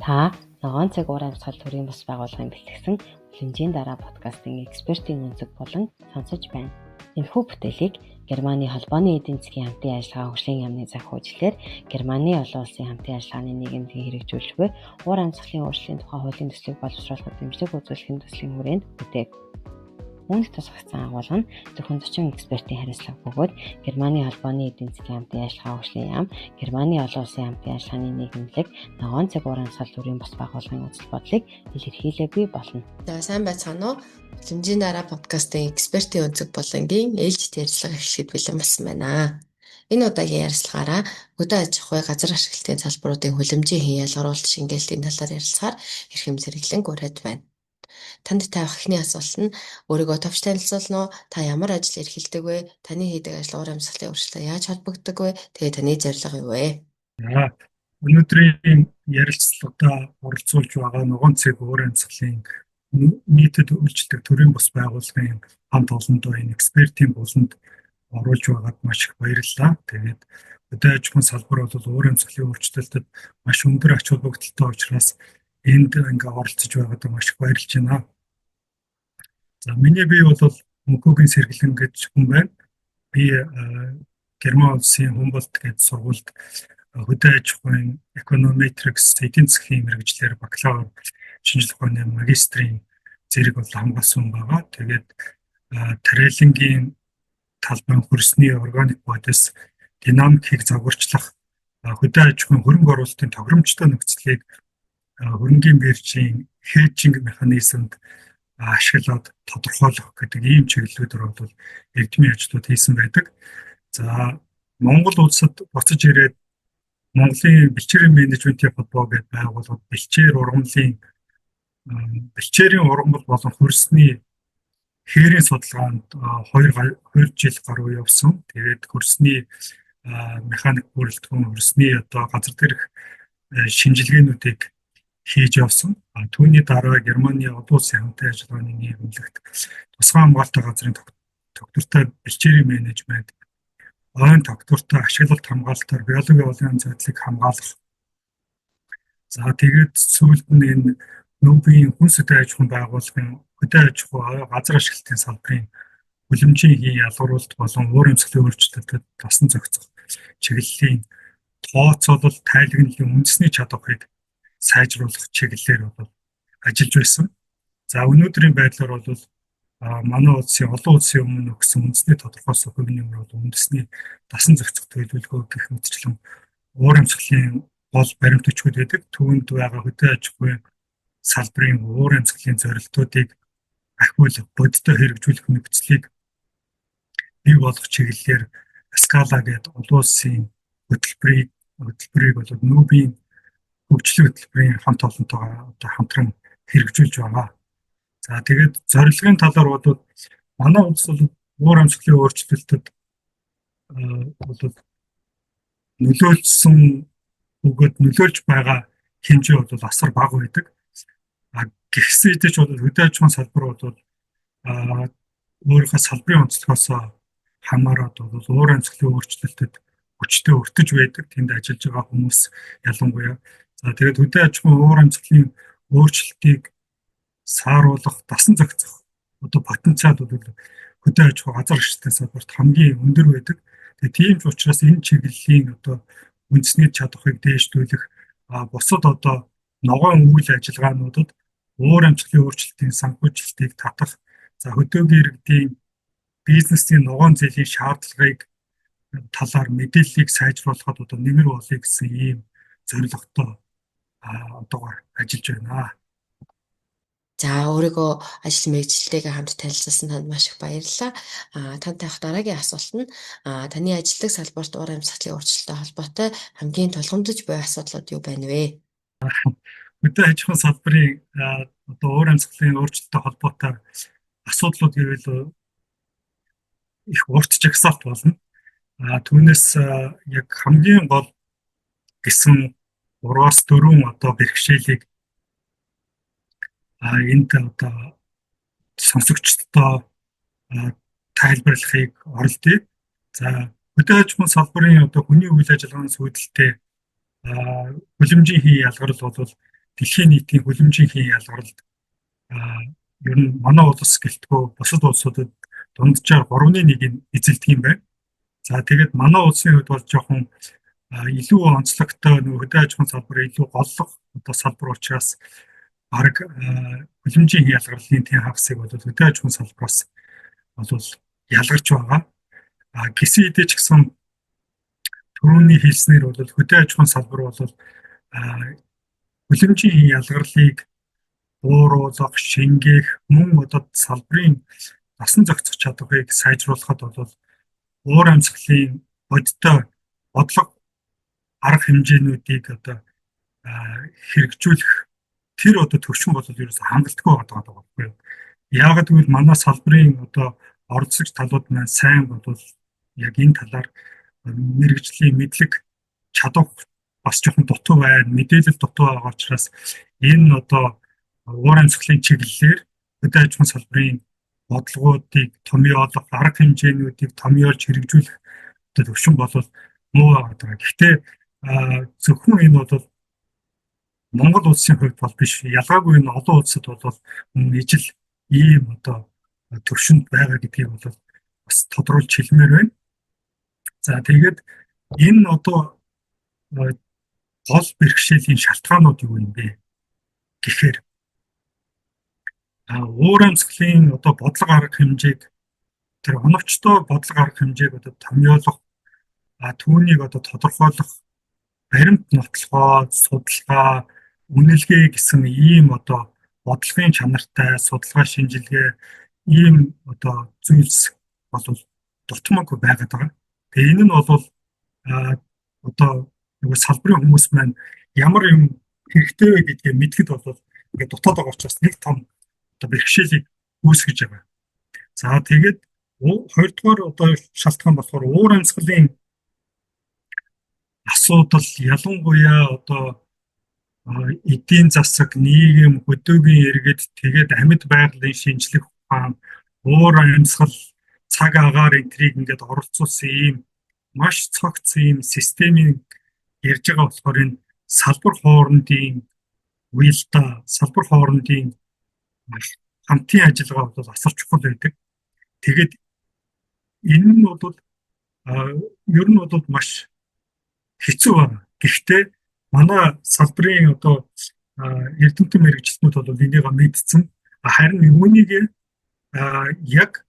Та ногоон цаг уур амьсгал төрийн бас байгууллагын бэлтгэсэн хэмжээний дараа подкастын экспертийн өнцөг болон сонсож байна. Энэхүү бүтээлийг Германы холбооны эдийн засгийн хамтын ажиллагаа хөгжлийн яамны захиучлаар Германы олон улсын хамтын ажиллагааны нийгэмдээ хэрэгжүүлж буй уур амьсгалын өөрчлөлийн тухай хуулийн төслийг боловсруулахад дэмжлэг үзүүлэхийн төслийн хүрээнд бүтээг. Үүнд тусгацсан агуулга нь зөвхөн 40 экспертийн хариуцлага бөгөөд Германы холбооны эдийн засгийн хамтын ажиллагаа хөгжлийн яам, Германы олон улсын хамтын ажиллагааны нийгэмлэг, ногоон цаг уур амьсгал төрийн бас байгууллагын үзэл бодлыг илэрхийлээгүй болно. За сайн байцгаана уу? Хэмжээний дараа подкастын экспертийн өнцөг болонгийн ээлжид ярилцлага эхлэхэд бэлэн болсон байна. Энэ удаагийн ярилцлагаараа хөдөө аж ахуй газар ашиглалтын салбаруудын хүлэмжийн хэн ялгаруулалт шингээлтийн талаар ярилцахаар эрхэм зэрэглэн гуйраад байна. Танд тавих эхний асуулт нь өөрийгөө товч танилцуулна уу? Та ямар ажил эрхэлдэг вэ? Таны хийдэг ажил уур амьсгалын өөрчлөлтөд яаж холбогддог вэ? Тэгээ таны зорилго юу вэ? Өнөөдрийн ярилцлагад оролцуулж байгаа ногоон цаг уур амьсгалын нийтэд үйлчлдэг төрийн бус байгууллагын хамт олондоо энэ экспертийн болонд оруулж байгаад маш их баярлалаа. Тэгээд хөдөө аж ахуйн салбар бол уур амьсгалын өөрчлөлтөд маш өндөр ач холбогдолтой учраас энд ингээ оролцож байгаад маш их баярлж байна. За миний бие бол Мөнхөгийн Сэргэлэн гэж хүн байна. Би Герман улсын Humboldt гэдэг сургуульд хөдөө аж ахуйн эконометрикс эдийн засгийн мэргэжлэр бакалавр шинжилгээ ухааны магистрийн зэрэг бол хамгаалсан байгаа. Тэгээд тариалангийн талбай хөрсний органик бодис динамикийг загварчлах хөдөө аж ахуйн хөрөнгө оруулалтын тохиромжтой нөхцөлийг хөрөнгийн биржийн хеджинг механизмд ашиглаад тодорхойлох гэдэг ийм чиглэлүүдээр бол эрдэмийн ажлууд хийсэн байдаг. За Монгол улсад буцаж ирээд Монголын бэлчээрийн менежментийн холбоо гэдэг байгууллагад бэлчээрийн ургамал болон хөрсний хээрийн судалгаанд 2 жил гаруй явсан. Тэгээд хөрсний механик бүрэлдэхүүн хөрсний газар дээрх шинжилгээнүүдийг хийж явсан. Түүний дараа Германы олон улсын хамтын ажиллагааны нийгэмлэгт тусгай хамгаалалтын газрын доктортой бэлчээрийн менежмент, ойн доктортой ашиглалт хамгаалтаар биологийн олон байдлыг хамгаалах. За тэгээд сүүлд нь энэ Нүүбийн хүнс хөдөө аж ахуйн байгууллагын хөдөө аж ахуй газар ашиглалтын салбарын хүлэмжийн хэн ялгаруулалт болон уур амьсгалын өөрчлөлтөд тасан зохицох чиглэлийн тооцоолол тайлагналын үндэсний чадварыг сайжруулах чиглэлээр бол ажиллаж байсан. За өнөөдрийн байдлаар бол манай улсын олон улсын өмнө өгсөн үндэсний тодорхойлсон хувь нэмэр бол үндэсний дасан зохицох төлөвлөгөө гэх мэтчлэн уур амьсгалын гол баримт өчгөд байдаг. Түүнд байгаа хөдөө аж ахуйн салбарын уур амьсгалын зорилтуудыг ахиулах, бодиттой хэрэгжүүлэх нөхцөлийг бий болгох чиглэлээр скала гэдэг олон улсын хөтөлбөрийг бол Нүүбийн хөгжлийн хөтөлбөрийн хамт олонтойгоо хамтран хэрэгжүүлж байгаа. За тэгээд зорилгын талаар бол манай улс бол уур амьсгалын өөрчлөлтөд бол нөлөөлж байгаа хэмжээ бол асар бага байдаг. Гэхдээ бол хөдөө аж ахуйн салбар бол өөрийнхөө салбарын онцлогоос хамаарат бол уур амьсгалын өөрчлөлтөд хүчтэй өртөж байдаг. Тэнд ажиллаж байгаа хүмүүс ялангуяа. За тэгээд хөдөө аж ахуйн уур амьсгалын өөрчлөлтийг сааруулах, дасан зохицох потенциал бол хөдөө аж ахуй газар ашиглалтын салбарт хамгийн өндөр байдаг. Тэгээд тийм ч учраас энэ чиглэлийн үндэсний чадварыг дээшлүүлэх бусад ногоон үйл ажиллагаануудад уур амьсгалын өөрчлөлтийн санхүүжилтийг татах, за хөдөөгийн иргэдийн бизнесийн ногоон зээлийн шаардлагыг талаар мэдээллийг сайжруулахад нэмэр болъё гэсэн ийм зорилготой ажиллаж байна. За өөрийгөө ажил мэргэжилтэйгээ хамт танилцуулсан танд маш их баярлалаа. Танд тавих дараагийн асуулт нь таны ажилладаг салбарт уур амьсгалын өөрчлөлттэй холбоотой хамгийн тулгамдж буй асуудлууд юу байна вэ? Хөдөө аж ахуйн салбарын уур амьсгалын өөрчлөлттэй холбоотой асуудлууд гэвэл их урт жагсаалт болно. Түүнээс яг хамгийн гол гэсэн 3-4 бэрхшээлийг энд сонсогчдод тайлбарлахыг оролдъё. За хөдөө аж ахуйн салбарын хүний үйл ажиллагааны сүйдэлтэй хүлэмжийн хэн ялгарл бол дэлхийн нийтийн хүлэмжийн ялгаралд ер нь манай улс гэлтгөө бусад улсуудад дунджаар 3-1 эзэлдэг юм байна. За тэгээд манай улсын хувьд бол жоохон илүү онцлогтой хөдөө аж ахуйн салбар илүү голлох салбар учраас баг хүлэмжийн ялгарлын тэн хагасыг бол хөдөө аж ахуйн салбараас бол ялгарч байгаа. Гэсэн хэдий ч гэсэн түрүүний хэлснээр бол хөдөө аж ахуйн салбар бол хүлэмжийн ялгарлыг бууруулах, шингээх, мөн салбарын насан зохицох чадварыг сайжруулахад бол уур амьсгалын бодтой бодлого арга хэмжээнүүдийг хэрэгжүүлэх тэр төвшин бол ерөөсө хангалтгүй байгаа байхгүй юу. Яагаад гэвэл манай салбарын оролцогч талууд маань сайн бол яг энэ талаар мэрэгжлийн мэдлэг чадвар бас жоохон дутуу байна. Мэдээлэл дутуу байгаа учраас энэ уур амьсгалын чиглэлээр хөдөө аж ахуйн салбарын бодлогоодыг томьёолох, арга хэмжээнүүдийг томьёолж хэрэгжүүлэх төвшин бол муу байгаа. Гэхдээ зөвхөн энэ бол Монгол улсын хувьд бол биш, ялгаагүй энэ олон улсад бол ижил ийм төвшөнд байгаа гэдгийг бол бас тодруулж хэлмээр байна. За тэгээд энэ гол бэрхшээлийн шалтгаанууд юу юм бэ гэхээр уур амьсгалын бодлого арга хэмжээг тэр оновчтой бодлого арга хэмжээг томьёолох, түүнийг тодорхойлох, баримт нотлохоо, судалгаа, үнэлгээ гэсэн ийм бодлогын чанартай судалгаа шинжилгээ ийм зүйлс бол дутмаг байгаад байгаа. Тэгээ энэ нь бол салбарын хүмүүс маань ямар юм хэрэгтэй вэ гэдгийг мэдгэд бол ингээд дутаад байгаа учраас нэг том бэрхшээлийг үүсгэж байгаа. За тэгээд хоёрдугаар шалтгаан болохоор уур амьсгалын асуудал ялангуяа эдийн засаг, нийгэм, хөдөөгийн иргэд тэгээд амьд байгалийн шинжлэх ухаан, уур амьсгал, цаг агаар энтрийг ингээд оролцуулсан ийм маш цогц ийм системийн ярьж байгаа болохоор энэ салбар хоорондын уялдаа, салбар хоорондын хамтын ажиллагаа бол асар чухал байдаг. Тэгээд энэ нь бол ер нь бол маш хэцүү байна. Гэхдээ манай салбарын эрдэмтэн мэргэжилтнүүд бол энийг мэдсэн. Харин үүнийг яг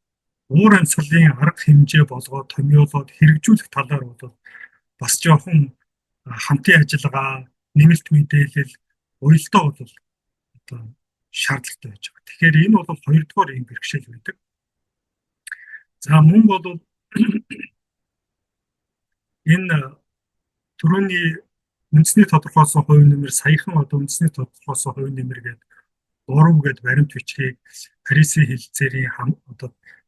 уур амьсгалын арга хэмжээ болгоод томьёолоод хэрэгжүүлэх талаар бол бас жоохон хамтын ажиллагаа, нэмэлт мэдээлэл, уялдаа бол шаардлагатай байж байгаа. Тэгэхээр энэ бол хоёрдугаар юм бэрхшээл байдаг. За мөн бол энэ түрүүний үндэсний тодорхойлсон хувь нэмэр саяхан үндэсний тодорхойлсон хувь нэмэр гэдэг 3 гээд баримт бичгийг Парисын хэлэлцээрийн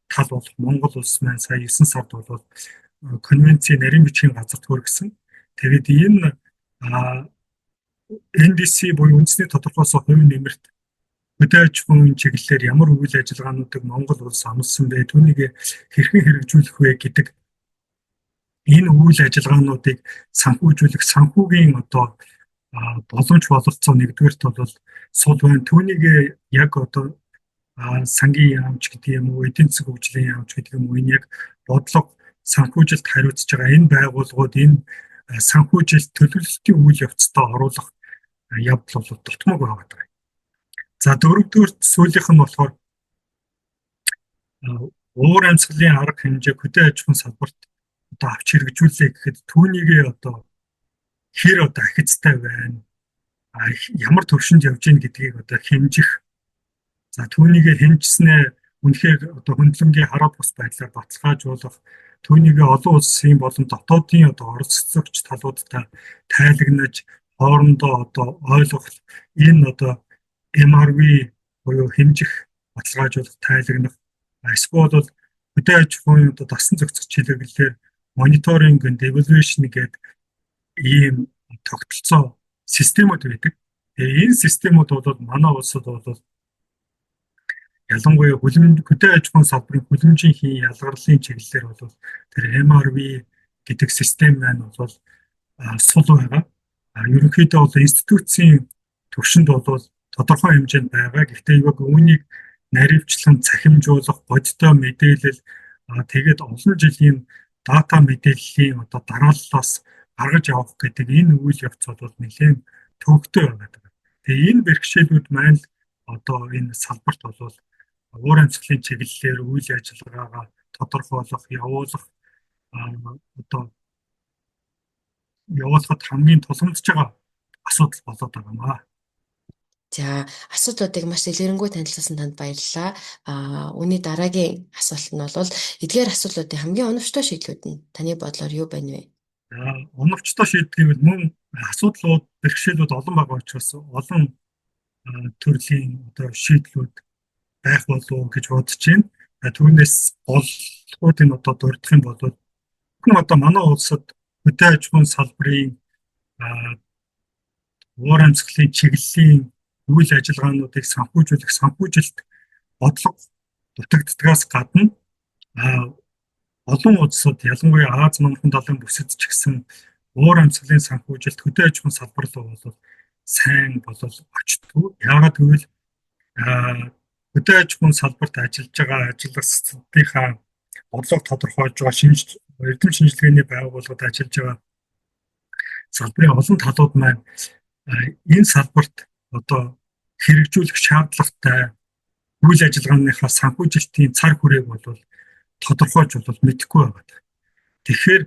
тал болох Монгол улс маань сая 9 сард бол конвенцийн нарийн бичгийн газарт хүргэсэн. Тэгээд энэ NDC буюу үндэсний тодорхойлсон хувь нэмэрт хөдөө аж ахуйн чиглэлээр ямар үйл ажиллагаануудыг Монгол улс амласан бэ, түүнийг хэрхэн хэрэгжүүлэх вэ гэдэг энэ үйл ажиллагаануудыг санхүүжүүлэх санхүүгийн боломж бололцоо нэгдүгээрт бол сул байна. Түүнийг яг сангийн яамч гэдэг юм уу, эдийн засаг хөгжлийн яамч гэдэг юм уу, энэ яг бодлого санхүүжилт хариуцж байгаа энэ байгууллагууд энэ санхүүжилт төлөвлөлтийн үйл явцдаа оруулах явдал бол дутмаг байгаа. За дөрөвдүгээр сүүлийнх нь болохоор уур амьсгалын арга хэмжээ хөдөө аж ахуйн салбарт авч хэрэгжүүлээ гэхэд түүнийг хэр ахицтай байна, ямар төвшөнд явж гин гэдгийг хэмжих. За түүнийг хэмжснээ үнэхээр хөндлөнгийн хараад бус байдлаар баталгаажуулах, түүнийг олон улсын болон дотоодын оролцогч талуудтай тайлагнаж хоорондоо ойлгох энэ MRV буюу хэмжих, баталгаажуулах, тайлагнах, эсвэл хөдөө аж ахуйн дасан зохицох чиглэлээр мониторинг and evaluation гэдэг ийм тогтолцоо системүүд байдаг. Энэ системүүд бол манай улсад бол ялангуяа хөдөө аж ахуйн салбарын хүлэмжийн ялгарлын чиглэлээр бол тэр MRV гэдэг систем маань бол сул байгаа. Ерөнхийдөө бол институцийн төвшөнд бол тодорхой хэмжээнд байгаа. Гэхдээ яг үүнийг наривчлан цахимжуулах, бодиттой мэдээлэл тэгээд олон жилийн дата мэдээллийн одоо дарааллаас гаргаж авах гэдэг энэ үйл явц бол нэлээд төвөгтэй байдаг. Тэгээ энэ бэрхшээлүүд маань одоо энэ салбарт бол уур амьсгалын чиглэлээр үйл ажиллагаагаа тодорхойлох, явуулах одоо явуулахад хамгийн тулгамдж байгаа асуудал болоод байгаа юм аа. За, асуудлуудыг маш дэлгэрэнгүй танилцуулсан танд баярлалаа. Үүний дараагийн асуулт нь бол эдгээр асуудлуудын хамгийн оновчтой шийдлүүд нь таны бодлоор юу байна вэ? Оновчтой шийдэл гэвэл мөн асуудлууд, бэрхшээлүүд олон байгаа учраас олон төрлийн одоо шийдлүүд байх болов гэж бодож байна. Түүнээс болоодын одоо дурдах юм бол хүн одоо манай улсад хөдөө аж ахуйн салбарын уур амьсгалын чиглэлийн үйл ажиллагаануудыг санхүүжүүлэх санхүүжилт бодлого дутагддгаас гадна олон улсад ялангуяа Аз манхан далайн бүсэд ч гэсэн уур амьсгалын санхүүжилт хөдөө аж ахуйн салбар руу бол сайн болол очтгүй. Яагаад гэвэл хөдөө аж ахуйн салбарт ажиллаж байгаа ажиллагчдынхаа бодлого тодорхойлж байгаа эрдэм шинжилгээний байгууллагад ажиллаж байгаа салбарын олон талууд маань энэ салбарт одоо хэрэгжүүлэх шаардлагатай үйл ажиллагааныхаа санхүүжилтийн цар хүрээг бол тодорхойлж бол мэдэхгүй байна. Тэгэхээр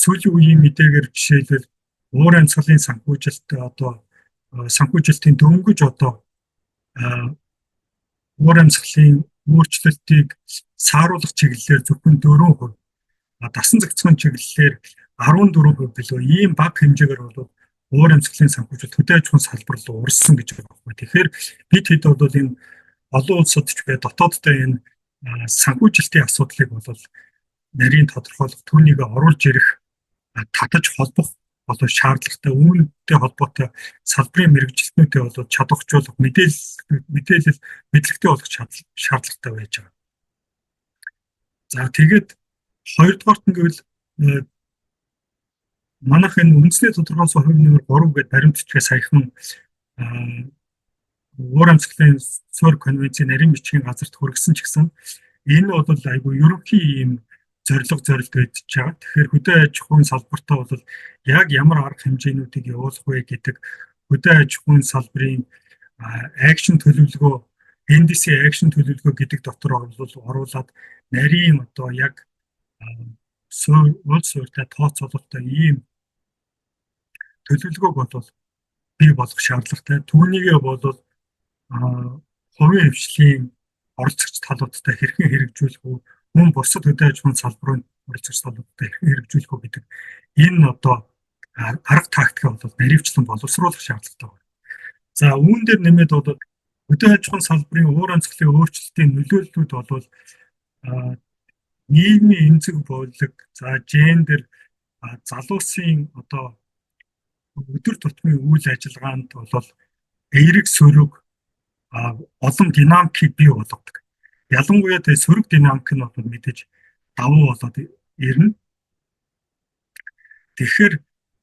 сүүлийн үеийн мэдээгээр жишээлбэл уур амьсгалын санхүүжилт одоо санхүүжилтийн дөнгөж одоо уур амьсгалын өөрчлөлтийг сааруулах чиглэлээр зөвхөн 4%, дасан зохицохын чиглэлээр 14% билүү ийм бага хэмжээгээр бол уур амьсгалын санхүүжилт хөдөө аж ахуйн салбар руу урссан гэж байгаа байхгүй. Тэгэхээр бид хэд бол энэ олон улсад ч бай дотооддоо энэ санхүүжилтийн асуудлыг бол нарийн тодорхойлох, түүнийг оруулж ирэх, татаж холбох болов шаардлагатай, үүнтэй холбоотой салбарын мэргэжилтнүүдэд бол чадваржуулах, мэдээлэл мэдлэгтэй болох шаардлагатай байж байгаа. За тэгээд хоёрдугаарт нь гэвэл манайх энэ үндэсний тодорхойлсон хувь нэмэр 3 гэдэг баримтчгээ саяхан уур амьсгалын суурь конвенцийн нарийн бичгийн газарт хүргэсэн ч гэсэн энэ бол айгүй ерөнхий ийм зорилго байж байгаа. Тэгэхээр хөдөө аж ахуйн салбартаа бол яг ямар арга хэмжээнүүдийг явуулах вэ гэдэг хөдөө аж ахуйн салбарын акшн төлөвлөгөө, NDC акшн төлөвлөгөө гэдэг дотор оруулаад нарийн одоо яг суурьтай тооцоололтой ийм төлөвлөгөөг бол бий болгох шаардлагатай. Түүнийгээ бол хувийн хвшлийн оролцогч талуудтай хэрхэн хэрэгжүүлэх үү, мөн бусад хөдөө аж ахуйн салбарын оролцогч талуудтай хэрхэн хэрэгжүүлэх үү гэдэг энэ одоо арга тактикаа бол наривчлан боловсруулах шаардлагатай байна. За үүн дээр нэмээд бол хөдөө аж ахуйн салбарын уур амьсгалын өөрчлөлтийн нөлөөллүүд бол нийгмийн эмзэг бодлого, за гендер, залуусын одоо өдөр тутмын үйл ажиллагаанд бол эерэг сөрөг олон динамикийг бий болгодог. Ялангуяа тэ сөрөг динамик нь бол мэдээж давуу болоод ирнэ. Тэгэхээр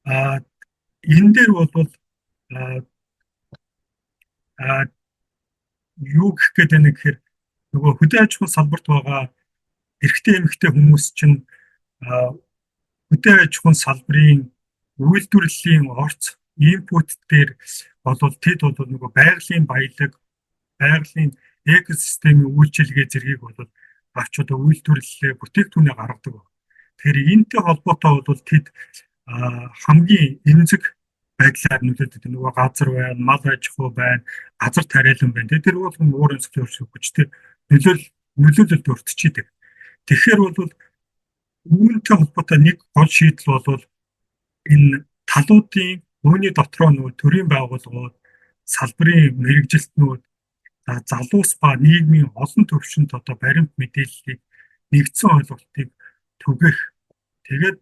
энэ дээр бол юу гэх гээд байна гэхээр нөгөө хөдөө аж ахуйн салбарт байгаа эрэгтэй эмэгтэй хүмүүс чинь хөдөө аж ахуйн салбарын үйлдвэрлэлийн орц инпут дээр бол тэд бол нөгөө байгалийн баялаг, байгалийн экосистемийн үйлчилгээ зэргийг бол авч одоо үйлдвэрлэлээ бүтээгдэхүүнээ гаргадаг. Тэгэхээр энэтэй холбоотой бол тэд хамгийн эмзэг байдлаар нөлөөдөг. Нөгөө газар байна, мал аж ахуй байна, газар тариалан байна. Тэр бол уур амьсгалын хүчтэй нөлөөлөлд өртчихийдэг. Тэгэхээр бол үүнтэй холбоотой нэг гол шийдэл бол энэ талуудын үүний дотроо нөгөө төрийн байгууллагууд, салбарын мэргэжилтнүүд, залуус ба нийгмийн олон төвшөнд одоо баримт мэдээллийг нэгдсэн ойлголтыг түгэх. Тэгээд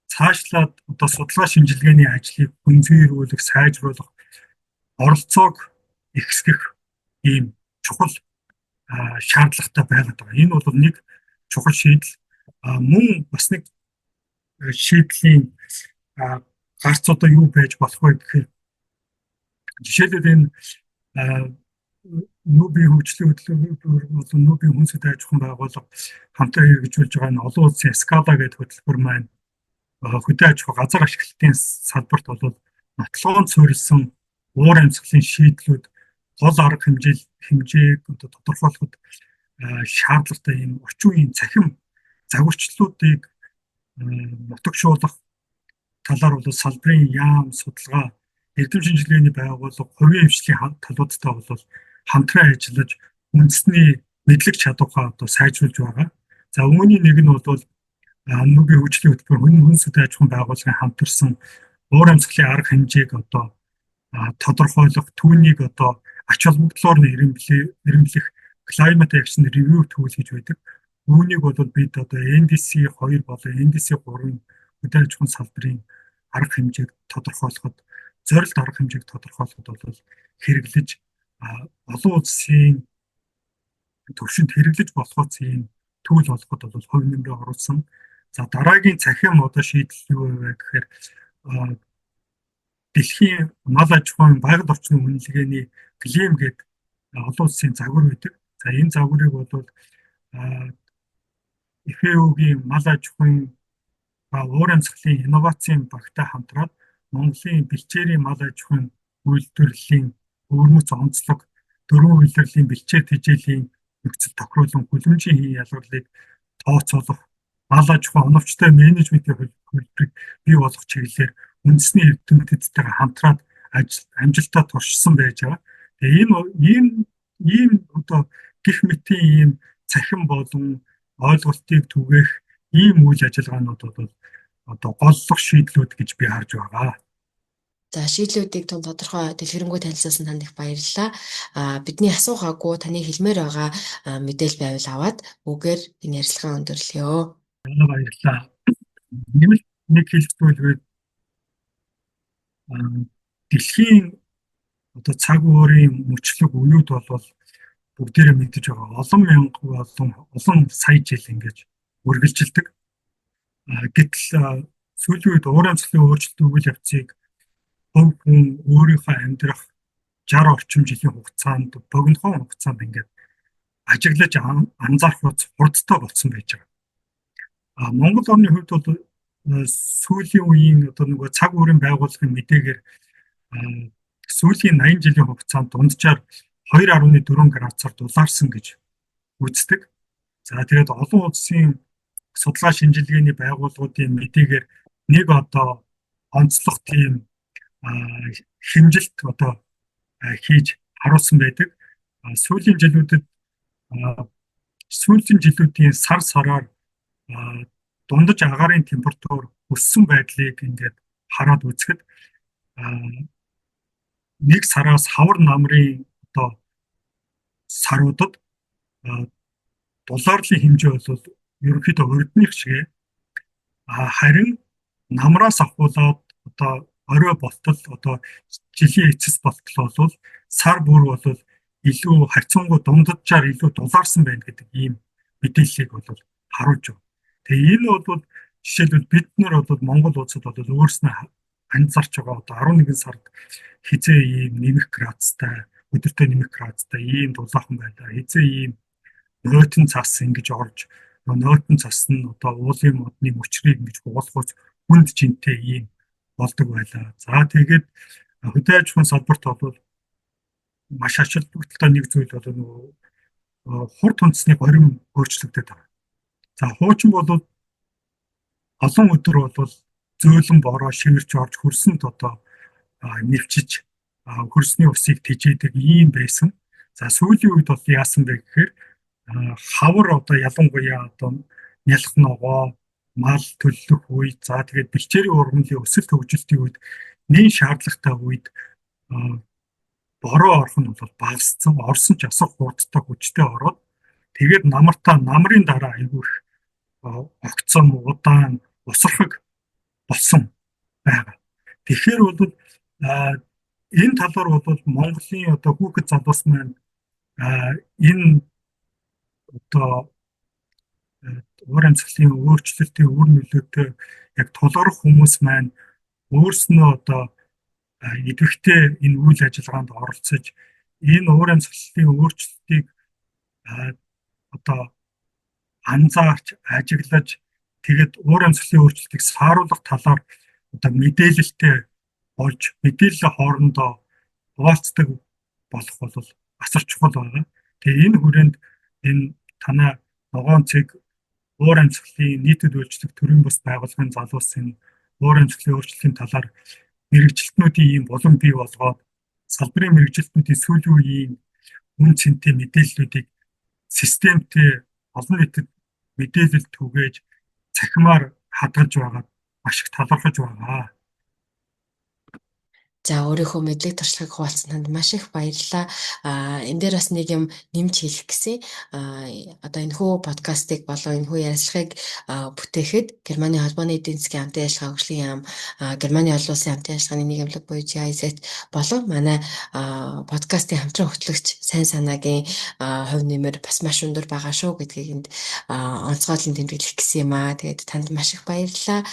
цаашлаад одоо судалгаа шинжилгээний ажлыг гүнзгийрүүлэх, сайжруулах, оролцоог ихсгэх ийм чухал шаардлагатай байгаад байгаа. Энэ бол нэг чухал шийдэл. Мөн бас нэг шийдлийн гарц одоо юу байж болох вэ гэхээр Жишээлбэл энэ а, нүүбийн хөгжлийн хөтөлбөр болон нүүбийн хүнсэд аж ахуйн байгууллага хамтран хэрэгжүүлж байгаа энэ олон улсын скала гэдэг хөтөлбөр маань хөдөө аж ахуй газар ашиглалтын салбарт бол нотлохонд суурилсан уур амьсгалын шийдлүүд гол арга хэмжээг одоо тодорхойлоход шаардлагатай ийм орчин үеийн цахим загварчлалуудыг нутагшуулах талаар бол салбарын яам, судалгаа, эрдэм шинжилгээний байгууллага, хувийн эмчлийн талуудтай бол хамтран ажиллаж үндэсний мэдлэг чадвараа одоо сайжруулж байгаа. За үүний нэг нь бол нүүбийн хөгжлийн хөтөлбөр хүнсэд аж ахуйн байгууллагын хамтарсан уур амьсгалын арга хэмжээг одоо тодорхойлох, түүнийг одоо ач холбогдлоор нь ирэмблэх Climate Action Review Tool гэж байдаг. Үүнийг бол бид одоо NDC 2 болон NDC 3-ын хөдөө аж ахуйн салбарын арга хэмжээг тодорхойлоход, зорилт арга хэмжээг тодорхойлоход бол хэрэглэж олон улсын төвшөнд хэрэглэж болохоос ийм түүл олоход бол хувь нэмрээ оруулсан. За дараагийн цахим одоо шийдэл юу вэ гэхээр дэлхийн мал аж ахуйн байгаль орчны үнэлгээний GLEAM гэдэг олон улсын загвар байдаг. За энэ загварыг бол FAO-гийн мал аж ахуйн уур амьсгалын инновацийн багтай хамтраад Монголын бэлчээрийн мал аж ахуйн үйлдвэрлэлийн өвөрмөц онцлог, дөрвөн үйлдвэрлэлийн бэлчээр тэжээлийн нөхцөл тохируулан хүлэмжийн хийн ялгарлыг тооцоолох, мал аж ахуйн оновчтой менежментийн хөлбөрийг бий болгох чиглэлээр үндэсний эрдэмтдтэйгээ хамтраад амжилтаа туршсан байж байгаа. Тэгээ ийм одоо гэх мэтийн ийм цахим болон ойлголтыг түгээх ийм үйл ажиллагаанууд бол одоо голлох шийдлүүд гэж би харж байгаа. За шийдлүүдийг тодорхой дэлгэрэнгүй танилцуулсан танд их баярлалаа. Бидний асуугаагүй таны хэлмээр байгаа мэдээлэл байвал аваад үгээр энэ ярилцлагаа өндөрлөё. Баярлалаа. Нэмэлт нэг хэлбэл дэлхийн одоо цаг уурын мөчлөг үеуд бол бүгдээрээ мэдэж байгаа. Олон мянга олон сая жил ингэж үргэлжилдэг. Гэтэл сүүлийн үед уур амьсгалын өөрчлөлтийн үйл явцыг хүн өөрийнхөө амьдрах 60 орчим жилийн хугацаанд богинохон хугацаанд ингээд ажиглаж анзаарах хурдтай болсон байж байгаа. Монгол орны хувьд бол сүүлийн үеийн одоо нөгөө цаг уурын байгууллагын мэдээгээр сүүлийн 80 жилийн хугацаанд дунджаар 2.4 градусаар дулаарсан гэж үздэг. За тэгээд олон улсын судалгаа шинжилгээний байгууллагуудын мэдээгээр нэг одоо онцлог тийм хэмжилт одоо хийж харуулсан байдаг. Сүүлийн жилүүдийн сар сараар дундаж агаарын температур өссөн байдлыг ингээд хараад үзэхэд нэг сараас хавар намрын одоо саруудад дулаарлын хэмжээ бол ерөнхийдөө урдных шигэ харин намраас ахуулаад одоо орой болтол одоо жилийн эцэс болтол бол сар бүр бол илүү харьцангуй дунджаар илүү дулаарсан байна гэдэг ийм мэдээллийг бол харуулж байна. Тэгээ энэ бол жишээлбэл бид нар бол Монгол улсад бол өөрснөө анзаарч байгаа одоо 11 сард хизээ ийм нэмэх градустай өдөртөө нэмэх градустай ийм дулаахан байлаа. Хизээ ийм нойтон цас ингэж орж нойтон цас нь одоо уулын модны мөчрийг ингэж хугалахуйц хүнд жинтэй ийм болдог байлаа. За тэгээд хөдөө аж ахуйн салбарт бол маш ач холбогдолтой нэг зүйл бол нөгөө хурд хүнсний горим өөрчлөгдөд байгаа. За хуучин бол олон өдөр бол зөөлөн бороо шивэрч орж хөрсөнд одоо нэвчиж хөрсний усыг тэжээдэг ийм байсан. За сүүлийн үед бол яасан бэ гэхээр хавар одоо ялангуяа одоо нялх ногоо мал төлөх үед за тэгээд бэлчээрийн ургамлын өсөлт хөгжилтийн үед нэн шаардлагатай үед бороо орох нь бол багассан, орсон ч асар хурдтай хүчтэй ороод тэгээд намрын дараа айгүй огцом удаан усрахаг болсон байгаа. Тэгэхээр бол энэ талаар бол Монголын одоо хүүхэд залуус маань энэ одоо уур амьсгалын өөрчлөлтийн үр нөлөөтэй яг тулгарх хүмүүс маань өөрснөө одоо идэвхтэй энэ үйл ажиллагаанд оролцож энэ уур амьсгалын өөрчлөлтийг одоо анзаарч ажиглаж тэгээд уур амьсгалын өөрчлөлтийг сааруулах талаар одоо мэдээлэлтэй болж мэдээллийн хоорондоо хуваалцдаг болох бол асар чухал байна. Тэгээ энэ хүрээнд энэ танай ногоон цэг уур амьсгалын нийтэд үйлчлэх төрийн бас байгууллагын залуусын уур амьсгалын өөрчлөлийн талаар мэрэгжилтнүүдийн ийм болон бий болгоод салбарын мэрэгжилтнүүдийн сүүлийн үеийн үн цэнтэй мэдээллүүдийг системтэй олон нийтэд мэдээлэл түгээж цахимаар хадгалж байгаад маш их талархаж байгаа. За өөрийнхөө мэдлэг туршлагыг хуваалцсан танд маш их баярлалаа. Энэ дээр бас нэг юм нэмж хэлэх гэсэн. Одоо энэхүү подкастыг болон энэхүү ярилцлагыг бүтээхэд Германы холбооны эдийн засгийн хамтын ажиллагаа хөгжлийн яам, Германы олон улсын хамтын ажиллагааны нийгэмлэг буюу GIZ болон манай подкастын хамтран хөтлөгч сайн санаагийн хувь нэмэр бас маш өндөр байгаа шүү гэдгийг энд онцгойлон тэмдэглэх гэсэн юм аа. Тэгээд танд маш их баярлалаа.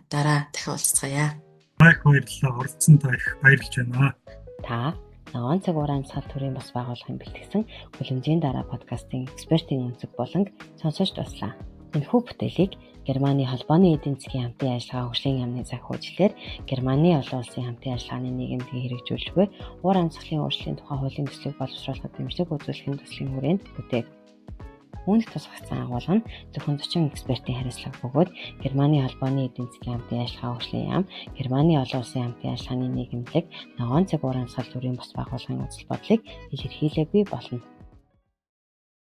Дараа дахин уулзцаая. Их баярлалаа. Оролцсон та их баярлж байна. Та ногоон цэг уур амьсгал төрийн бас байгууллагын бэлтгэсэн хүлэмжийн дараа подкастын экспертийн өнцөг болон сонсож туслаа. Энэхүү бүтээлийг Германы холбооны эдийн засгийн хамтын ажиллагаа хөгжлийн яамны захиучлаар Германы олон улсын хамтын ажиллагааны нийгэмлэгийн хэрэгжүүлэлгүй уур амьсгалын өөрчлөлийн тухай хуулийн төслийг боловсруулахад дэмжлэг үзүүлэхийн төслийн хүрээнд бүтээг. Үүнд тусгацсан агуулга нь зөвхөн 40 экспертийн хариуцлага бөгөөд Германы холбооны эдийн засгийн хамтын ажиллагаа хөгжлийн яам, Германы олон улсын хамтын ажиллагааны нийгэмлэг, ногоон цэг уур амьсгал төрийн бас байгууллагын үзэл бодлыг илэрхийлээгүй болно.